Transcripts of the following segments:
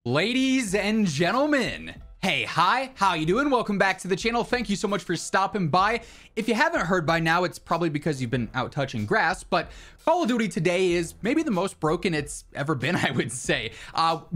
Ladies and gentlemen, hey, hi, how you doing? Welcome back to the channel. Thank you so much for stopping by. If you haven't heard by now, it's probably because you've been out touching grass, but Call of Duty today is maybe the most broken it's ever been, I would say.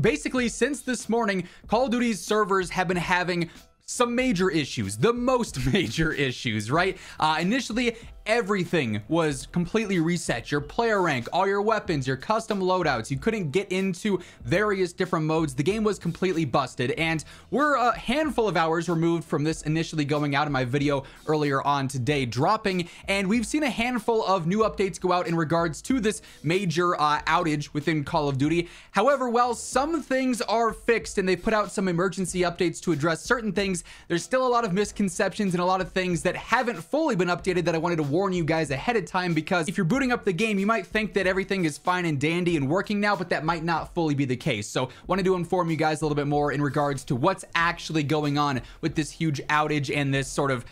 Basically, since this morning, Call of Duty's servers have been having some major issues, the most major issues, right? Initially, everything was completely reset. Your player rank, all your weapons, your custom loadouts, you couldn't get into various different modes. The game was completely busted, and we're a handful of hours removed from this initially going out in my video earlier on today dropping, and we've seen a handful of new updates go out in regards to this major outage within Call of Duty. However, while some things are fixed and they put out some emergency updates to address certain things, there's still a lot of misconceptions and a lot of things that haven't fully been updated that I wanted to warn you guys ahead of time, because if you're booting up the game, you might think that everything is fine and dandy and working now, but that might not fully be the case. So wanted to inform you guys a little bit more in regards to what's actually going on with this huge outage and this sort of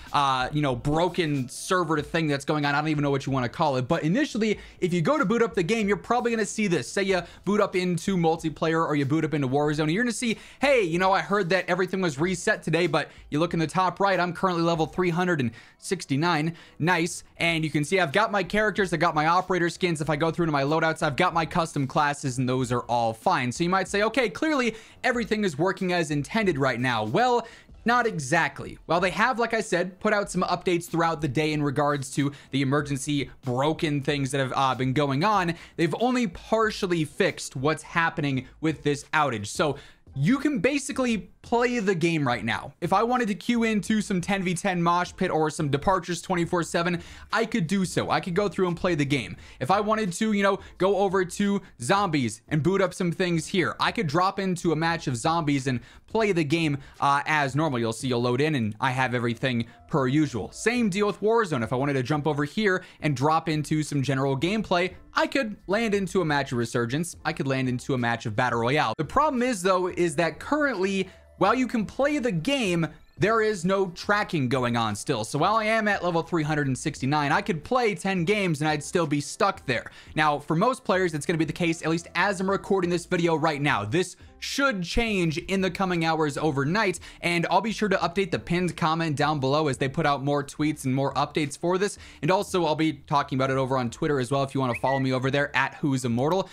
broken server thing that's going on. I don't even know what you want to call it, but initially, if you go to boot up the game, you're probably going to see this. Say you boot up into multiplayer or you boot up into Warzone, you're going to see, hey, I heard that everything was reset today, but you look in the top right, I'm currently level 369. Nice. And you can see I've got my characters, I've got my operator skins. If I go through to my loadouts, I've got my custom classes, and those are all fine. So you might say, okay, clearly everything is working as intended right now. Well, not exactly. Well, they have, like I said, put out some updates throughout the day in regards to the emergency broken things that have been going on. They've only partially fixed what's happening with this outage. So you can basically play the game right now. If I wanted to queue into some 10v10 mosh pit or some departures 24/7, I could do so. I could go through and play the game. If I wanted to, go over to zombies and boot up some things here, I could drop into a match of zombies and play the game as normal. You'll see you'll load in and I have everything per usual. Same deal with Warzone. If I wanted to jump over here and drop into some general gameplay, I could land into a match of Resurgence. I could land into a match of Battle Royale. The problem is, though, is that currently, while you can play the game, there is no tracking going on still. So while I am at level 369, I could play 10 games and I'd still be stuck there. Now, for most players, it's going to be the case, at least as I'm recording this video right now. This should change in the coming hours overnight, and I'll be sure to update the pinned comment down below as they put out more tweets and more updates for this. And also, I'll be talking about it over on Twitter as well if you want to follow me over there at WhosImmortal,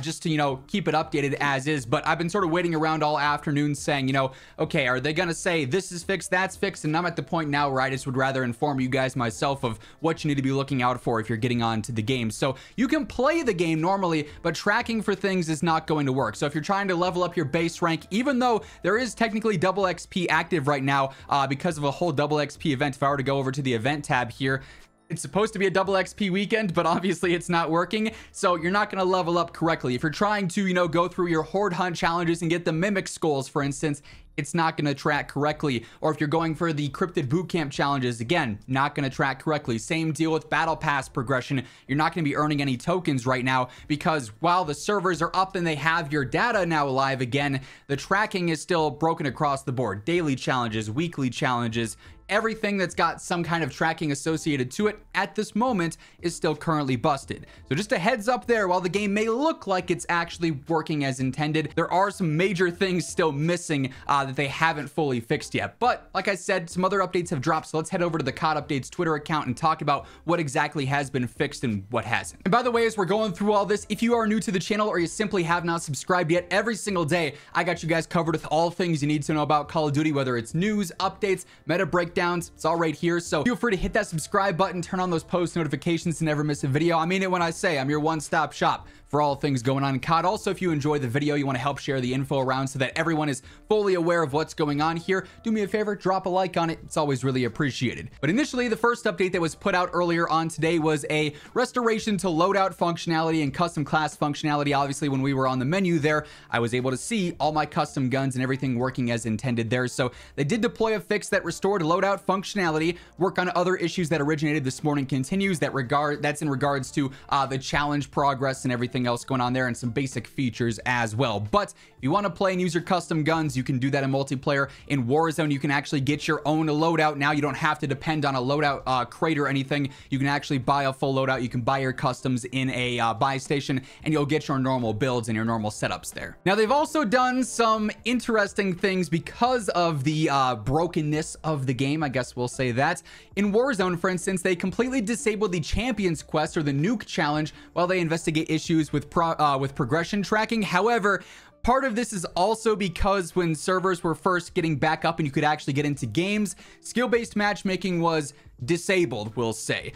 just to, keep it updated as is. But I've been sort of waiting around all afternoon saying, okay, are they going to say this is fixed, that's fixed? And I'm at the point now where I just would rather inform you guys myself of what you need to be looking out for if you're getting onto the game. So you can play the game normally, but tracking for things is not going to work. So if you're trying to level up your base rank, even though there is technically double XP active right now because of a whole double XP event, if I were to go over to the event tab here, it's supposed to be a double XP weekend, but obviously it's not working. So you're not going to level up correctly. If you're trying to, go through your horde hunt challenges and get the mimic skulls, for instance, it's not going to track correctly. Or if you're going for the cryptid bootcamp challenges, again, not going to track correctly. Same deal with battle pass progression. You're not going to be earning any tokens right now because while the servers are up and they have your data now live again, the tracking is still broken across the board. Daily challenges, weekly challenges, everything that's got some kind of tracking associated to it at this moment is still currently busted. So just a heads up there, while the game may look like it's actually working as intended, there are some major things still missing that they haven't fully fixed yet. But like I said, some other updates have dropped, so let's head over to the COD Updates Twitter account and talk about what exactly has been fixed and what hasn't. And by the way, as we're going through all this, if you are new to the channel or you simply have not subscribed yet, every single day, I got you guys covered with all things you need to know about Call of Duty, whether it's news, updates, meta breakdowns, it's all right here. So feel free to hit that subscribe button, turn on those post notifications to never miss a video. I mean it when I say I'm your one-stop shop for all things going on in COD. Also, if you enjoy the video, you want to help share the info around so that everyone is fully aware of what's going on here, do me a favor, drop a like on it. It's always really appreciated. But initially, the first update that was put out earlier on today was a restoration to loadout functionality and custom class functionality. Obviously, when we were on the menu there, I was able to see all my custom guns and everything working as intended there. So they did deploy a fix that restored loadout functionality. Work on other issues that originated this morning continues. That's in regards to the challenge progress and everything everything else going on there, and some basic features as well. But if you want to play and use your custom guns, you can do that in multiplayer. In Warzone, you can actually get your own loadout now. You don't have to depend on a loadout crate or anything. You can actually buy a full loadout. You can buy your customs in a buy station, and you'll get your normal builds and your normal setups there. Now, they've also done some interesting things because of the brokenness of the game, I guess we'll say that. In Warzone, for instance, they completely disabled the Champions Quest or the Nuke Challenge while they investigate issues with progression tracking. However, part of this is also because when servers were first getting back up and you could actually get into games, skill-based matchmaking was disabled, we'll say.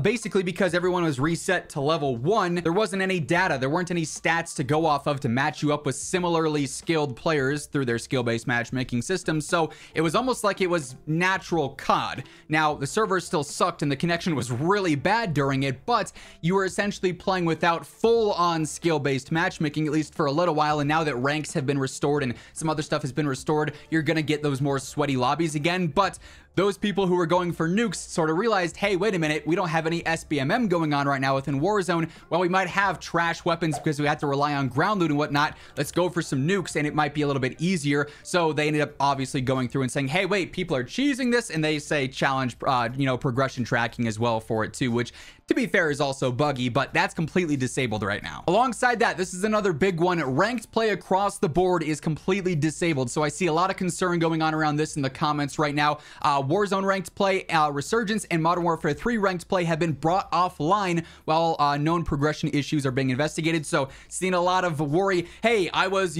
Basically because everyone was reset to level 1, there wasn't any data, there weren't any stats to go off of to match you up with similarly skilled players through their skill-based matchmaking system. So it was almost like it was natural COD. Now, the server still sucked and the connection was really bad during it, but you were essentially playing without full-on skill-based matchmaking, at least for a little while. And now that ranks have been restored and some other stuff has been restored, you're gonna get those more sweaty lobbies again. But those people who were going for nukes sort of realized, hey, wait a minute, we don't have any SBMM going on right now within Warzone. Well, we might have trash weapons because we have to rely on ground loot and whatnot. Let's go for some nukes, and it might be a little bit easier. So they ended up obviously going through and saying, hey, wait, people are cheesing this, and they say challenge, progression tracking as well for it too, which, to be fair, is also buggy, but that's completely disabled right now. Alongside that, this is another big one. Ranked play across the board is completely disabled. So I see a lot of concern going on around this in the comments right now. Warzone ranked play, Resurgence, and Modern Warfare 3 ranked play have been brought offline while known progression issues are being investigated. So seeing a lot of worry. Hey, I was,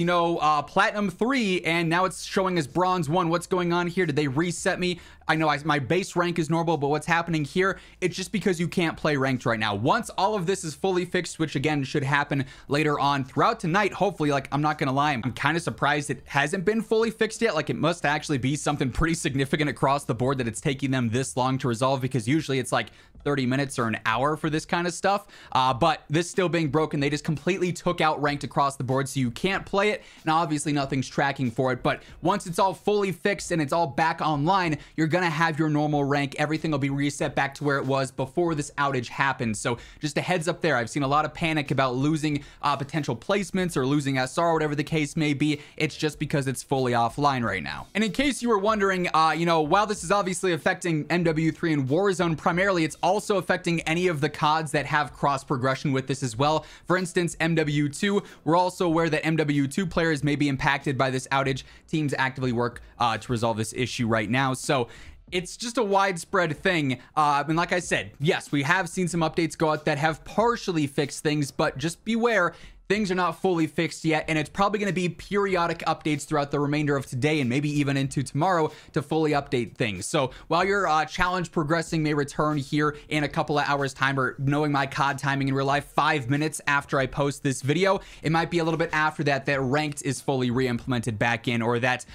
Platinum 3 and now it's showing as Bronze 1. What's going on here? Did they reset me? I know my base rank is normal, but what's happening here? It's just because you can't play ranked right now. Once all of this is fully fixed, which again should happen later on throughout tonight, hopefully, like, I'm not gonna lie, I'm kind of surprised it hasn't been fully fixed yet. Like, it must actually be something pretty significant across the board that it's taking them this long to resolve, because usually it's like 30 minutes or an hour for this kind of stuff. But this still being broken, they just completely took out ranked across the board, so you can't play it, and obviously nothing's tracking for it. But once it's all fully fixed and it's all back online, you're gonna have your normal rank. Everything will be reset back to where it was before this outage happened. So just a heads up there. I've seen a lot of panic about losing potential placements or losing SR, whatever the case may be. It's just because it's fully offline right now. And in case you were wondering, while this is obviously affecting MW3 and Warzone primarily, it's also affecting any of the CODs that have cross progression with this as well. For instance, MW2, we're also aware that MW2 players may be impacted by this outage. Teams actively work to resolve this issue right now. So it's just a widespread thing. And like I said, yes, we have seen some updates go out that have partially fixed things, but just beware, things are not fully fixed yet, and it's probably going to be periodic updates throughout the remainder of today and maybe even into tomorrow to fully update things. So while your challenge progressing may return here in a couple of hours time, or knowing my COD timing in real life, 5 minutes after I post this video, it might be a little bit after that ranked is fully re-implemented back in, or that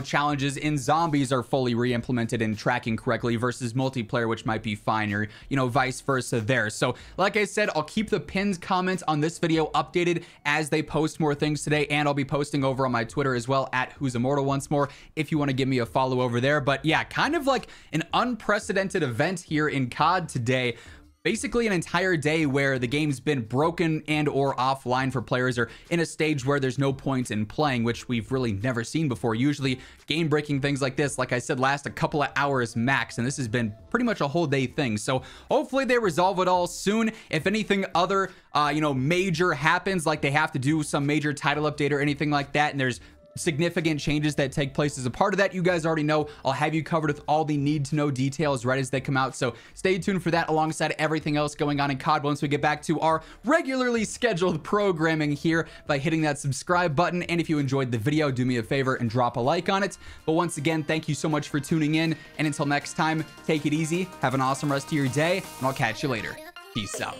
challenges in zombies are fully re-implemented and tracking correctly versus multiplayer, which might be fine, or vice versa there. So like I said, I'll keep the pinned comments on this video updated as they post more things today, and I'll be posting over on my Twitter as well at WhosImmortal once more if you want to give me a follow over there. But yeah, kind of like an unprecedented event here in COD today. Basically an entire day where the game's been broken and or offline for players, or in a stage where there's no point in playing, which we've really never seen before. Usually game breaking things like this, like I said, last a couple of hours max, and this has been pretty much a whole day thing. So hopefully they resolve it all soon. If anything other major happens, like they have to do some major title update or anything like that, and there's significant changes that take place as a part of that, you guys already know I'll have you covered with all the need to know details right as they come out. So stay tuned for that, alongside everything else going on in COD once we get back to our regularly scheduled programming here by hitting that subscribe button. And if you enjoyed the video, do me a favor and drop a like on it. But once again, thank you so much for tuning in, and until next time, take it easy, have an awesome rest of your day, and I'll catch you later. Peace out.